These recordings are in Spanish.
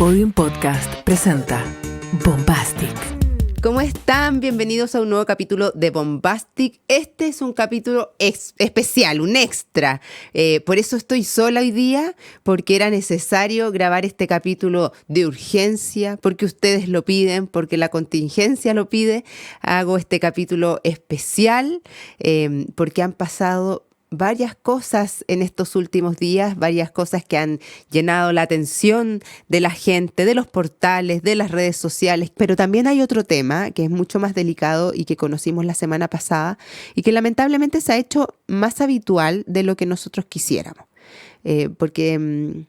Podium Podcast presenta Bombastic. ¿Cómo están? Bienvenidos a un nuevo capítulo de Bombastic. Este es un capítulo especial, un extra. Por eso estoy sola hoy día, porque era necesario grabar este capítulo de urgencia, porque ustedes lo piden, porque la contingencia lo pide. Hago este capítulo especial porque han pasado varias cosas en estos últimos días, varias cosas que han llenado la atención de la gente, de los portales, de las redes sociales. Pero también hay otro tema que es mucho más delicado y que conocimos la semana pasada y que lamentablemente se ha hecho más habitual de lo que nosotros quisiéramos. Porque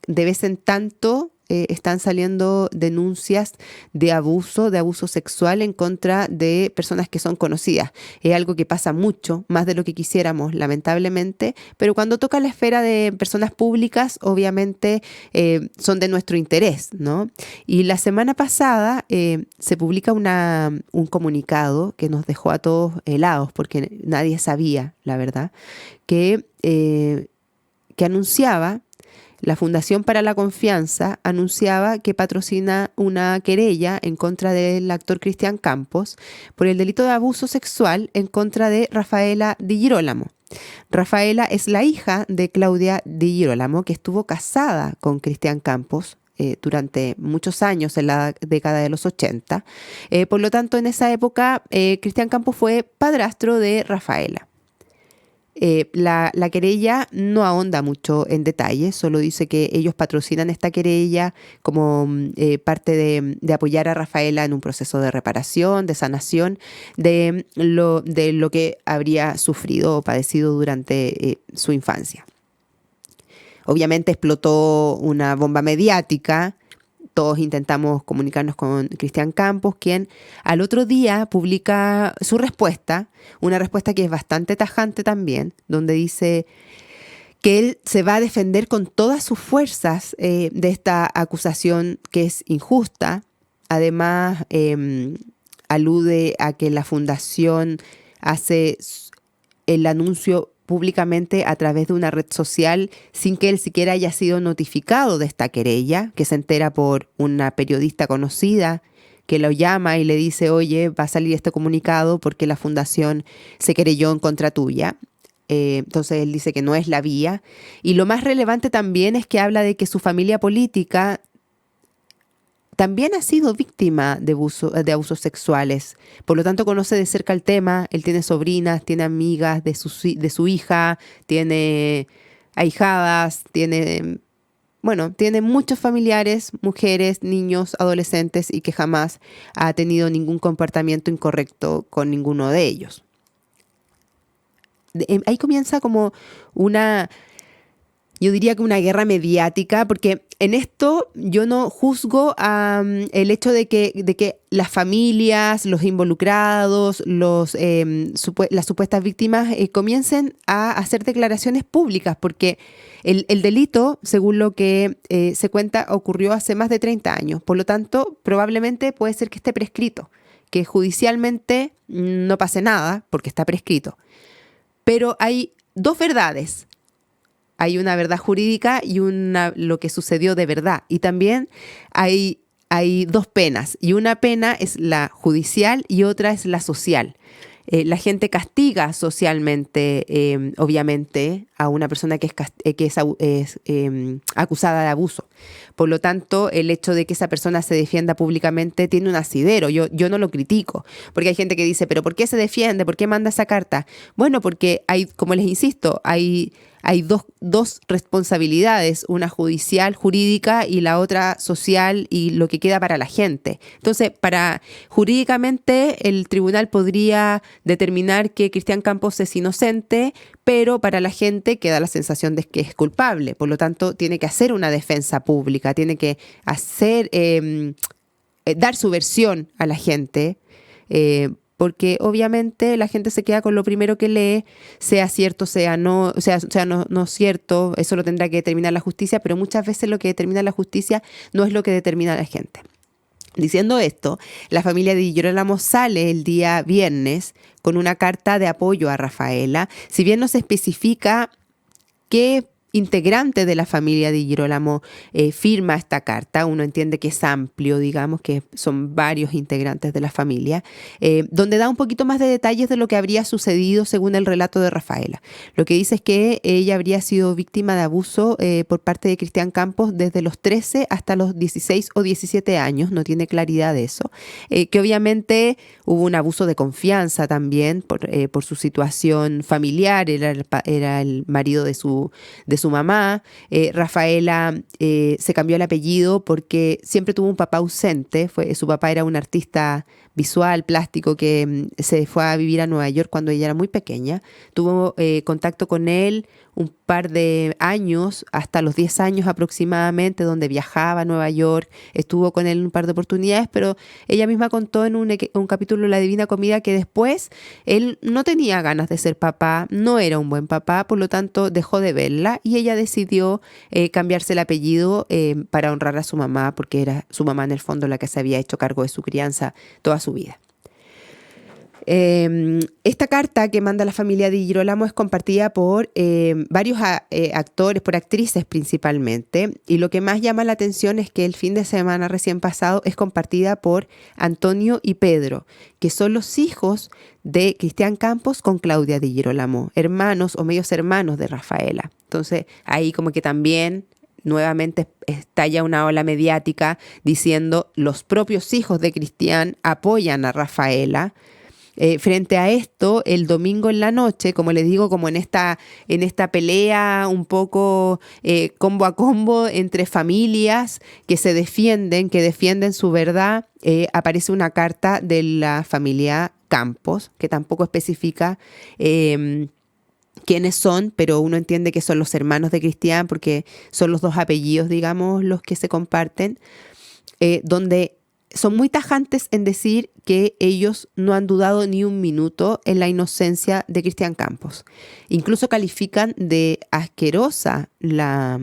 de vez en tanto están saliendo denuncias de abuso sexual en contra de personas que son conocidas. Es algo que pasa mucho, más de lo que quisiéramos, lamentablemente, pero cuando toca la esfera de personas públicas, obviamente son de nuestro interés, ¿no? Y la semana pasada se publica un comunicado que nos dejó a todos helados, porque nadie sabía, la verdad, que anunciaba. La Fundación para la Confianza anunciaba que patrocina una querella en contra del actor Cristian Campos por el delito de abuso sexual en contra de Rafaela Di Girolamo. Rafaela es la hija de Claudia Di Girolamo, que estuvo casada con Cristian Campos durante muchos años, en la década de los 80. Por lo tanto, en esa época, Cristian Campos fue padrastro de Rafaela. La querella no ahonda mucho en detalles, solo dice que ellos patrocinan esta querella como parte de apoyar a Rafaela en un proceso de reparación, de sanación, de lo que habría sufrido o padecido durante su infancia. Obviamente explotó una bomba mediática. Todos intentamos comunicarnos con Cristian Campos, quien al otro día publica su respuesta, una respuesta que es bastante tajante también, donde dice que él se va a defender con todas sus fuerzas de esta acusación que es injusta. Además, alude a que la fundación hace el anuncio públicamente a través de una red social sin que él siquiera haya sido notificado de esta querella, que se entera por una periodista conocida que lo llama y le dice, oye, va a salir este comunicado porque la fundación se querelló en contra tuya. Entonces él dice que no es la vía. Y lo más relevante también es que habla de que su familia política también ha sido víctima de abusos sexuales. Por lo tanto, conoce de cerca el tema. Él tiene sobrinas, tiene amigas de su hija, tiene ahijadas, tiene muchos familiares, mujeres, niños, adolescentes y que jamás ha tenido ningún comportamiento incorrecto con ninguno de ellos. Ahí comienza como yo diría que una guerra mediática, porque en esto yo no juzgo el hecho de que las familias, los involucrados, las supuestas víctimas comiencen a hacer declaraciones públicas, porque el delito, según lo que se cuenta, ocurrió hace más de 30 años. Por lo tanto, probablemente puede ser que esté prescrito, que judicialmente no pase nada porque está prescrito. Pero hay dos verdades. Hay una verdad jurídica y lo que sucedió de verdad. Y también hay dos penas. Y una pena es la judicial y otra es la social. La gente castiga socialmente, obviamente, a una persona que es acusada de abuso. Por lo tanto, el hecho de que esa persona se defienda públicamente tiene un asidero. Yo no lo critico, porque hay gente que dice, ¿pero por qué se defiende? ¿Por qué manda esa carta? Bueno, porque como les insisto, hay dos responsabilidades, una judicial, jurídica, y la otra social y lo que queda para la gente. Entonces, jurídicamente, el tribunal podría determinar que Cristian Campos es inocente, pero para la gente queda la sensación de que es culpable. Por lo tanto, tiene que hacer una defensa pública, tiene que dar su versión a la gente, porque obviamente la gente se queda con lo primero que lee, sea cierto, sea no cierto, eso lo tendrá que determinar la justicia, pero muchas veces lo que determina la justicia no es lo que determina la gente. Diciendo esto, la familia de Di Girolamo sale el día viernes con una carta de apoyo a Rafaela. Si bien no se especifica qué integrante de la familia Di Girolamo firma esta carta. Uno entiende que es amplio, digamos, que son varios integrantes de la familia, donde da un poquito más de detalles de lo que habría sucedido según el relato de Rafaela. Lo que dice es que ella habría sido víctima de abuso por parte de Cristian Campos desde los 13 hasta los 16 o 17 años, no tiene claridad de eso, que obviamente hubo un abuso de confianza también por su situación familiar, era el marido de su mamá. Rafaela se cambió el apellido porque siempre tuvo un papá ausente. Su papá era un artista visual, plástico, que se fue a vivir a Nueva York cuando ella era muy pequeña. Tuvo contacto con él un par de años, hasta los 10 años aproximadamente, donde viajaba a Nueva York. Estuvo con él un par de oportunidades, pero ella misma contó en un capítulo de La Divina Comida que después él no tenía ganas de ser papá, no era un buen papá, por lo tanto dejó de verla y ella decidió cambiarse el apellido para honrar a su mamá, porque era su mamá en el fondo la que se había hecho cargo de su crianza toda su vida. Esta carta que manda la familia Di Girolamo es compartida por varios actores, por actrices principalmente, y lo que más llama la atención es que el fin de semana recién pasado es compartida por Antonio y Pedro, que son los hijos de Cristian Campos con Claudia Di Girolamo, hermanos o medios hermanos de Rafaela. Entonces ahí como que también nuevamente estalla una ola mediática diciendo los propios hijos de Cristian apoyan a Rafaela. Frente a esto, el domingo en la noche, como les digo, como en esta pelea un poco combo a combo entre familias que se defienden, que defienden su verdad, aparece una carta de la familia Campos, que tampoco especifica quiénes son, pero uno entiende que son los hermanos de Cristian, porque son los dos apellidos, digamos, los que se comparten, donde son muy tajantes en decir que ellos no han dudado ni un minuto en la inocencia de Cristian Campos. Incluso califican de asquerosa la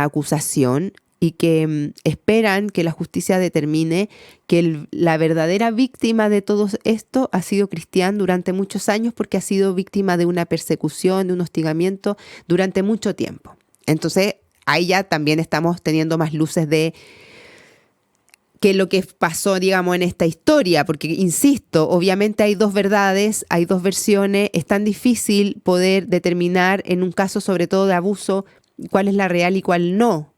acusación y que esperan que la justicia determine que la verdadera víctima de todo esto ha sido Cristian durante muchos años, porque ha sido víctima de una persecución, de un hostigamiento durante mucho tiempo. Entonces, ahí ya también estamos teniendo más luces de qué es lo que pasó, digamos, en esta historia, porque, insisto, obviamente hay dos verdades, hay dos versiones, es tan difícil poder determinar en un caso, sobre todo de abuso, cuál es la real y cuál no.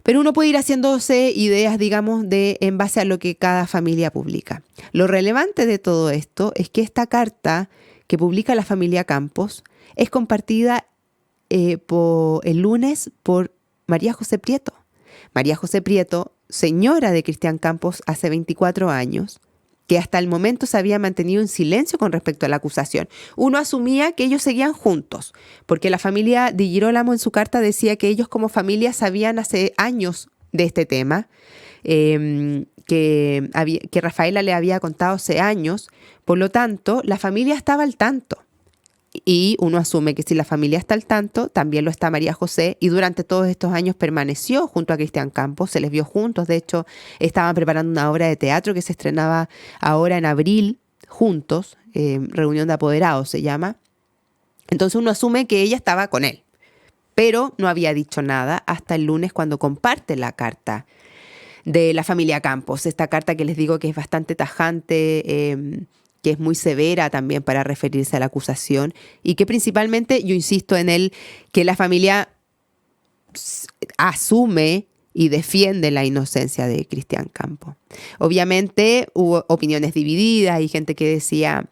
Pero uno puede ir haciéndose ideas, digamos, en base a lo que cada familia publica. Lo relevante de todo esto es que esta carta que publica la familia Campos es compartida el lunes por María José Prieto. María José Prieto, señora de Cristian Campos hace 24 años, que hasta el momento se había mantenido en silencio con respecto a la acusación. Uno asumía que ellos seguían juntos, porque la familia Di Girolamo en su carta decía que ellos como familia sabían hace años de este tema, que Rafaela le había contado hace años, por lo tanto, la familia estaba al tanto. Y uno asume que si la familia está al tanto, también lo está María José, y durante todos estos años permaneció junto a Cristian Campos, se les vio juntos. De hecho, estaban preparando una obra de teatro que se estrenaba ahora en abril, juntos, Reunión de Apoderados se llama. Entonces uno asume que ella estaba con él, pero no había dicho nada hasta el lunes, cuando comparte la carta de la familia Campos, esta carta que les digo que es bastante tajante, que es muy severa también para referirse a la acusación, y que principalmente, yo insisto en que la familia asume y defiende la inocencia de Cristian Campos. Obviamente hubo opiniones divididas y gente que decía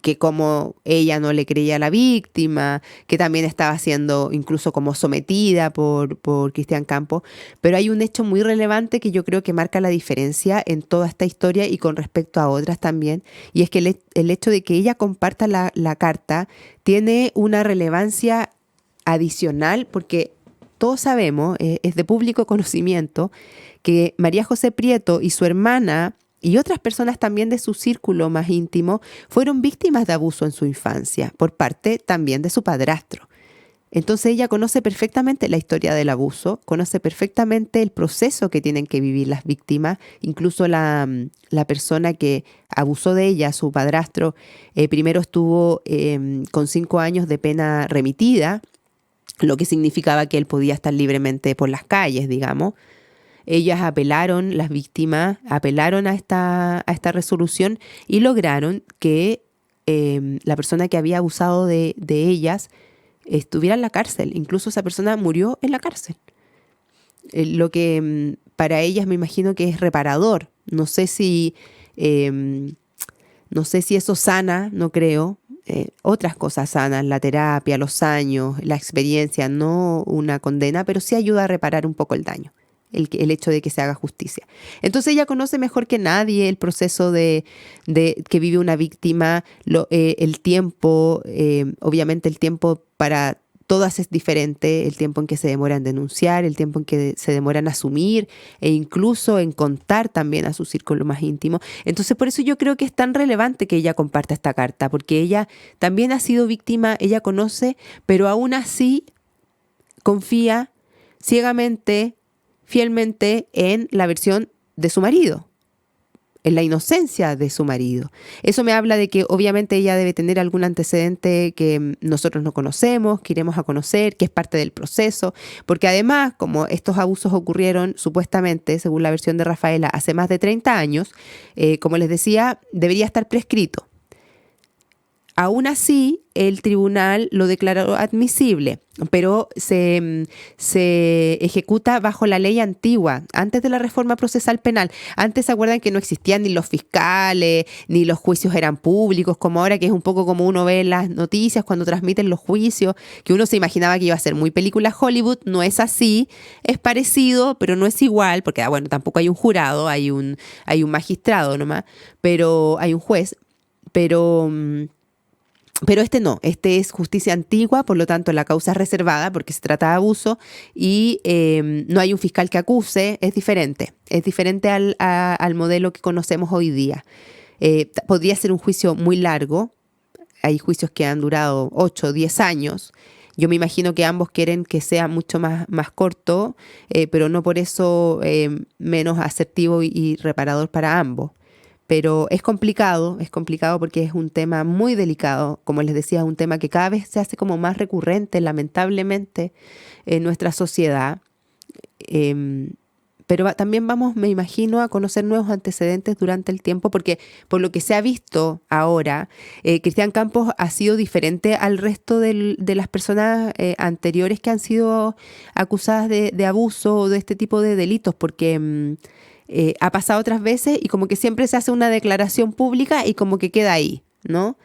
que como ella no le creía a la víctima, que también estaba siendo incluso como sometida por Cristian Campos, pero hay un hecho muy relevante que yo creo que marca la diferencia en toda esta historia y con respecto a otras también, y es que el hecho de que ella comparta la carta tiene una relevancia adicional, porque todos sabemos, es de público conocimiento, que María José Prieto y su hermana y otras personas también de su círculo más íntimo fueron víctimas de abuso en su infancia, por parte también de su padrastro. Entonces ella conoce perfectamente la historia del abuso, conoce perfectamente el proceso que tienen que vivir las víctimas. Incluso la persona que abusó de ella, su padrastro, primero estuvo con 5 años de pena remitida, lo que significaba que él podía estar libremente por las calles, digamos. Ellas apelaron, las víctimas apelaron a esta resolución y lograron que la persona que había abusado de ellas estuviera en la cárcel. Incluso esa persona murió en la cárcel. Lo que para ellas me imagino que es reparador. No sé si eso sana, no creo. Otras cosas sanas, la terapia, los años, la experiencia, no una condena, pero sí ayuda a reparar un poco el daño. El hecho de que se haga justicia. Entonces ella conoce mejor que nadie el proceso de que vive una víctima, el tiempo, obviamente el tiempo para todas es diferente, el tiempo en que se demora en denunciar, el tiempo en que se demora en asumir e incluso en contar también a su círculo más íntimo. Entonces por eso yo creo que es tan relevante que ella comparta esta carta, porque ella también ha sido víctima, ella conoce, pero aún así confía ciegamente, fielmente en la versión de su marido, en la inocencia de su marido. Eso me habla de que obviamente ella debe tener algún antecedente que nosotros no conocemos, que iremos a conocer, que es parte del proceso, porque además, como estos abusos ocurrieron supuestamente, según la versión de Rafaela, hace más de 30 años, como les decía, debería estar prescrito. Aún así, el tribunal lo declaró admisible, pero se ejecuta bajo la ley antigua, antes de la reforma procesal penal. Antes se acuerdan que no existían ni los fiscales, ni los juicios eran públicos, como ahora, que es un poco como uno ve en las noticias cuando transmiten los juicios, que uno se imaginaba que iba a ser muy película Hollywood. No es así, es parecido, pero no es igual, porque bueno, tampoco hay un jurado, hay un magistrado nomás, pero hay un juez, pero este no, este es justicia antigua, por lo tanto la causa es reservada porque se trata de abuso y no hay un fiscal que acuse, es diferente al modelo que conocemos hoy día. Podría ser un juicio muy largo, hay juicios que han durado 8 o 10 años. Yo me imagino que ambos quieren que sea mucho más corto, pero no por eso menos asertivo y reparador para ambos. Pero es complicado porque es un tema muy delicado. Como les decía, es un tema que cada vez se hace como más recurrente, lamentablemente, en nuestra sociedad. Pero también vamos, me imagino, a conocer nuevos antecedentes durante el tiempo, porque por lo que se ha visto ahora, Cristian Campos ha sido diferente al resto de las personas anteriores que han sido acusadas de abuso o de este tipo de delitos, porque ha pasado otras veces y como que siempre se hace una declaración pública y como que queda ahí, ¿no?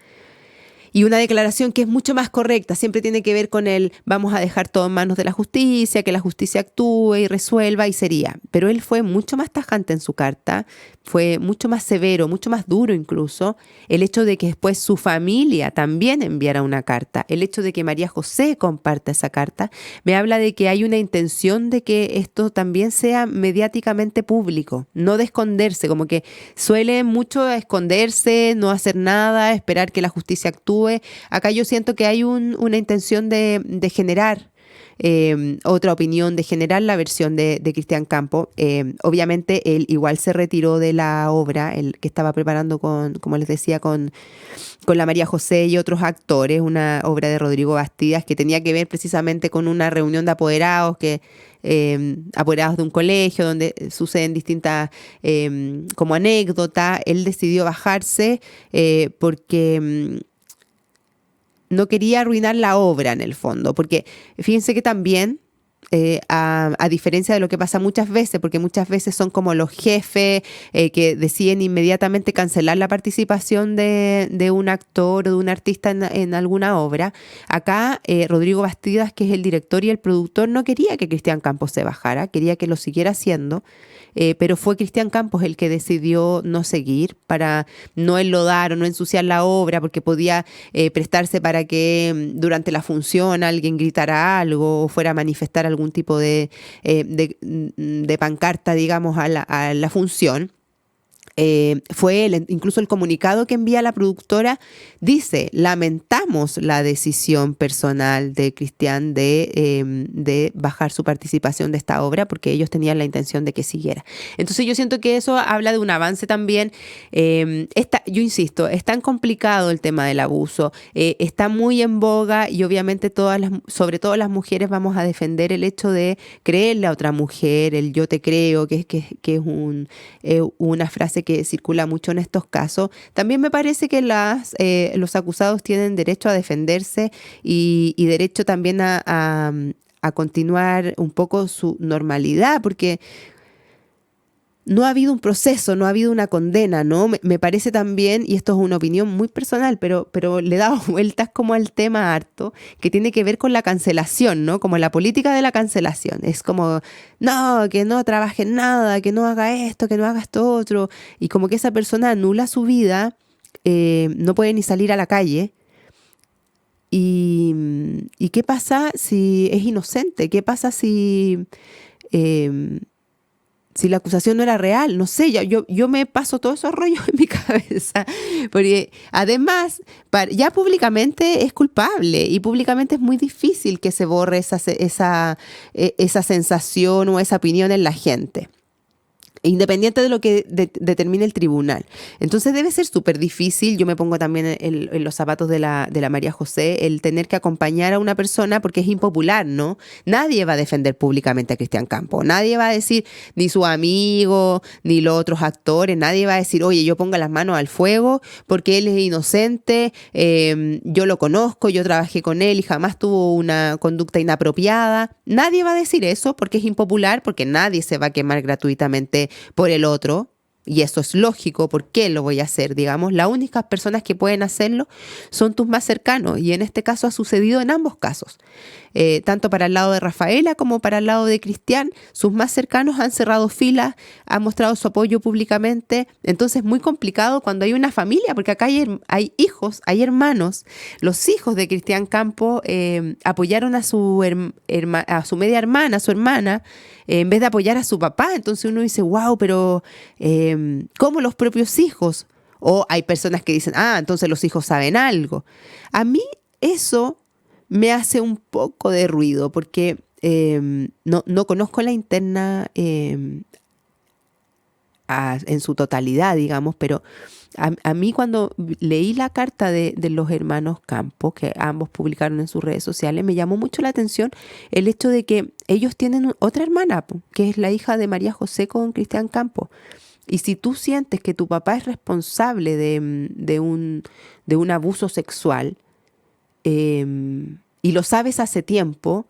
Y una declaración que es mucho más correcta, siempre tiene que ver con el vamos a dejar todo en manos de la justicia, que la justicia actúe y resuelva y sería. Pero él fue mucho más tajante en su carta, fue mucho más severo, mucho más duro incluso. El hecho de que después su familia también enviara una carta, el hecho de que María José comparta esa carta, me habla de que hay una intención de que esto también sea mediáticamente público, no de esconderse, como que suele mucho esconderse, no hacer nada, esperar que la justicia actúe. Acá yo siento que hay una intención de generar otra opinión, de generar la versión de Cristian Campos. Obviamente él igual se retiró de la obra, el que estaba preparando como les decía, con la María José y otros actores, una obra de Rodrigo Bastidas que tenía que ver precisamente con una reunión de apoderados apoderados de un colegio donde suceden distintas como anécdotas. Él decidió bajarse porque no quería arruinar la obra en el fondo, porque fíjense que también, a diferencia de lo que pasa muchas veces, porque muchas veces son como los jefes que deciden inmediatamente cancelar la participación de un actor o de un artista en alguna obra, acá Rodrigo Bastidas, que es el director y el productor, no quería que Cristian Campos se bajara, quería que lo siguiera haciendo. Pero fue Cristian Campos el que decidió no seguir para no enlodar o no ensuciar la obra, porque podía prestarse para que durante la función alguien gritara algo o fuera a manifestar algún tipo de pancarta, digamos, a la función. fue él. Incluso el comunicado que envía la productora dice: lamentamos la decisión personal de Cristian de bajar su participación de esta obra porque ellos tenían la intención de que siguiera. Entonces yo siento que eso habla de un avance también. Yo insisto, es tan complicado el tema del abuso, está muy en boga y obviamente sobre todo las mujeres vamos a defender el hecho de creerle a otra mujer, el yo te creo, que es una frase que circula mucho en estos casos. También me parece que los acusados tienen derecho a defenderse y derecho también a continuar un poco su normalidad, porque no ha habido un proceso, no ha habido una condena, ¿no? Me parece también, y esto es una opinión muy personal, pero le he dado vueltas como al tema harto, que tiene que ver con la cancelación, ¿no? Como la política de la cancelación. Es como, no, que no trabaje en nada, que no haga esto, que no haga esto otro. Y como que esa persona anula su vida, no puede ni salir a la calle. ¿Y qué pasa si es inocente? ¿Qué pasa si la acusación no era real? No sé, yo me paso todos esos rollos en mi cabeza, porque además ya públicamente es culpable y públicamente es muy difícil que se borre esa sensación o esa opinión en la gente, independiente de lo que determine el tribunal. Entonces debe ser súper difícil. Yo me pongo también en los zapatos de la María José, el tener que acompañar a una persona porque es impopular, ¿no? Nadie va a defender públicamente a Cristian Campos. Nadie va a decir, ni su amigo, ni los otros actores, nadie va a decir, oye, yo ponga las manos al fuego porque él es inocente, yo lo conozco, yo trabajé con él y jamás tuvo una conducta inapropiada. Nadie va a decir eso porque es impopular, porque nadie se va a quemar gratuitamente por el otro, y eso es lógico. ¿Por qué lo voy a hacer? Digamos, las únicas personas que pueden hacerlo son tus más cercanos, y en este caso ha sucedido en ambos casos, tanto para el lado de Rafaela como para el lado de Cristian. Sus más cercanos han cerrado filas, han mostrado su apoyo públicamente. Entonces es muy complicado cuando hay una familia, porque acá hay hijos, hay hermanos. Los hijos de Cristian Campos apoyaron a su media hermana, a su hermana, en vez de apoyar a su papá. Entonces uno dice, wow, pero ¿cómo los propios hijos? O hay personas que dicen, entonces los hijos saben algo. A mí eso me hace un poco de ruido porque no conozco la interna en su totalidad, digamos, pero a mí cuando leí la carta de los hermanos Campos, que ambos publicaron en sus redes sociales, me llamó mucho la atención el hecho de que ellos tienen otra hermana, que es la hija de María José con Cristian Campos. Y si tú sientes que tu papá es responsable de un abuso sexual, y lo sabes hace tiempo,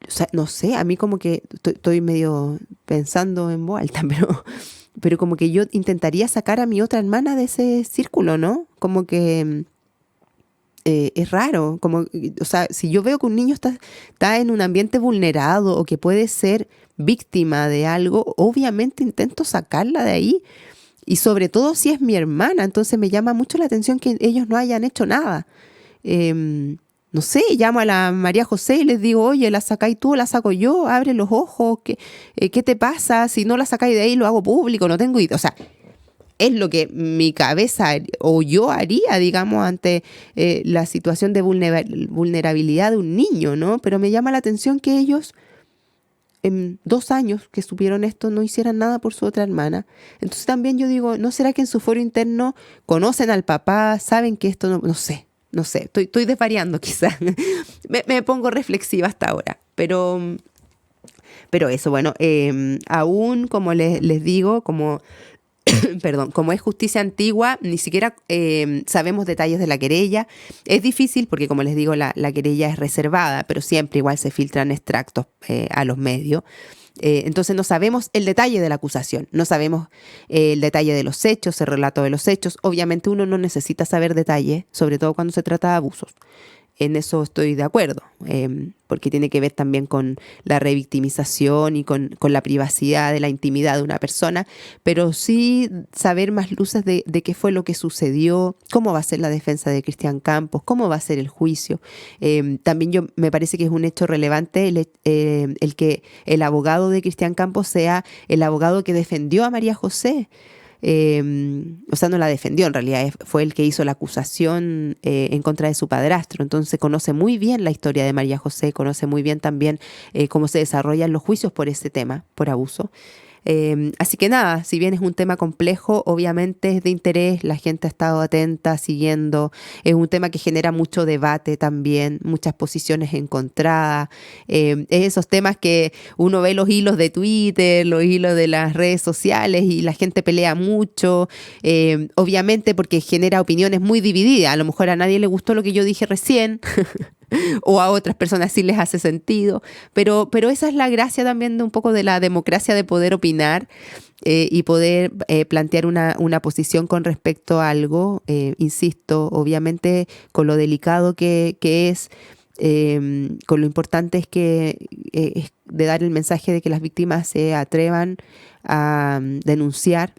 o sea, no sé, a mí como que estoy medio pensando en voz alta, pero como que yo intentaría sacar a mi otra hermana de ese círculo, ¿no? Como que es raro, o sea, si yo veo que un niño está en un ambiente vulnerado o que puede ser víctima de algo, obviamente intento sacarla de ahí, y sobre todo si es mi hermana. Entonces me llama mucho la atención que ellos no hayan hecho nada. No sé, llamo a la María José y les digo, oye, ¿la sacáis tú o la saco yo? Abre los ojos, ¿qué te pasa? Si no la sacáis de ahí, lo hago público, no tengo idea. O sea, es lo que mi cabeza o yo haría, digamos, ante la situación de vulnerabilidad de un niño, ¿no? Pero me llama la atención que ellos, en 2 años que supieron esto, no hicieran nada por su otra hermana. Entonces también yo digo, ¿no será que en su foro interno conocen al papá, saben que esto no sé, estoy desvariando quizás, me pongo reflexiva hasta ahora, pero eso, bueno, aún como les digo, perdón, como es justicia antigua, ni siquiera sabemos detalles de la querella. Es difícil porque, como les digo, la querella es reservada, pero siempre igual se filtran extractos a los medios. Entonces no sabemos el detalle de la acusación, no sabemos el detalle de los hechos, el relato de los hechos. Obviamente uno no necesita saber detalles, sobre todo cuando se trata de abusos. En eso estoy de acuerdo, porque tiene que ver también con la revictimización y con la privacidad de la intimidad de una persona, pero sí saber más luces de qué fue lo que sucedió, cómo va a ser la defensa de Cristian Campos, cómo va a ser el juicio. También me parece que es un hecho relevante el que el abogado de Cristian Campos sea el abogado que defendió a María José. o sea, no la defendió en realidad, fue el que hizo la acusación en contra de su padrastro. Entonces conoce muy bien la historia de María José, conoce muy bien también cómo se desarrollan los juicios por ese tema, por abuso. Así que nada, si bien es un tema complejo, obviamente es de interés, la gente ha estado atenta, siguiendo, es un tema que genera mucho debate también, muchas posiciones encontradas, es esos temas que uno ve los hilos de Twitter, los hilos de las redes sociales y la gente pelea mucho, obviamente porque genera opiniones muy divididas, a lo mejor a nadie le gustó lo que yo dije recién, o a otras personas sí les hace sentido, pero esa es la gracia también de un poco de la democracia, de poder opinar y poder plantear una posición con respecto a algo, insisto, obviamente con lo delicado que es, con lo importante es que es de dar el mensaje de que las víctimas se atrevan a denunciar,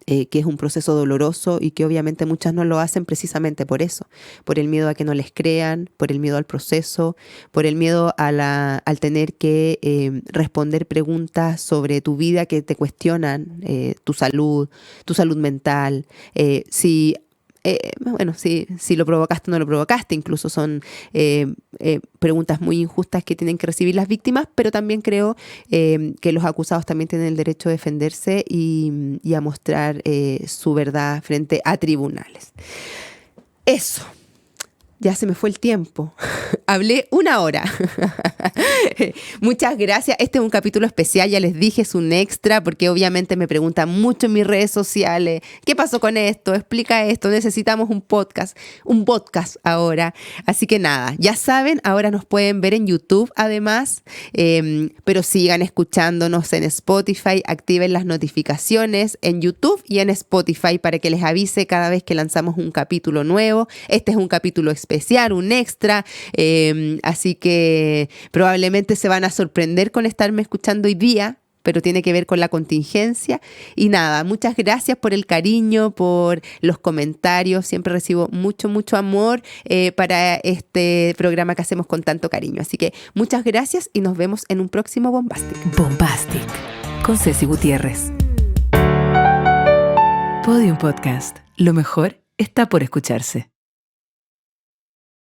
que es un proceso doloroso y que obviamente muchas no lo hacen precisamente por eso, por el miedo a que no les crean, por el miedo al proceso, por el miedo al tener que responder preguntas sobre tu vida que te cuestionan, tu salud mental, si lo provocaste o no lo provocaste, incluso son preguntas muy injustas que tienen que recibir las víctimas, pero también creo que los acusados también tienen el derecho a defenderse y a mostrar su verdad frente a tribunales. Eso. Ya se me fue el tiempo. Hablé 1 hora. Muchas gracias. Este es un capítulo especial, ya les dije, es un extra, porque obviamente me preguntan mucho en mis redes sociales, ¿qué pasó con esto? Explica esto, necesitamos un podcast ahora. Así que nada, ya saben, ahora nos pueden ver en YouTube además, pero sigan escuchándonos en Spotify, activen las notificaciones en YouTube y en Spotify para que les avise cada vez que lanzamos un capítulo nuevo. Este es un capítulo especial, un extra, así que probablemente se van a sorprender con estarme escuchando hoy día, pero tiene que ver con la contingencia. Y nada, muchas gracias por el cariño, por los comentarios, siempre recibo mucho amor para este programa que hacemos con tanto cariño, así que muchas gracias y nos vemos en un próximo Bombastic. Bombastic, con Ceci Gutiérrez. Podium Podcast. Lo mejor está por escucharse.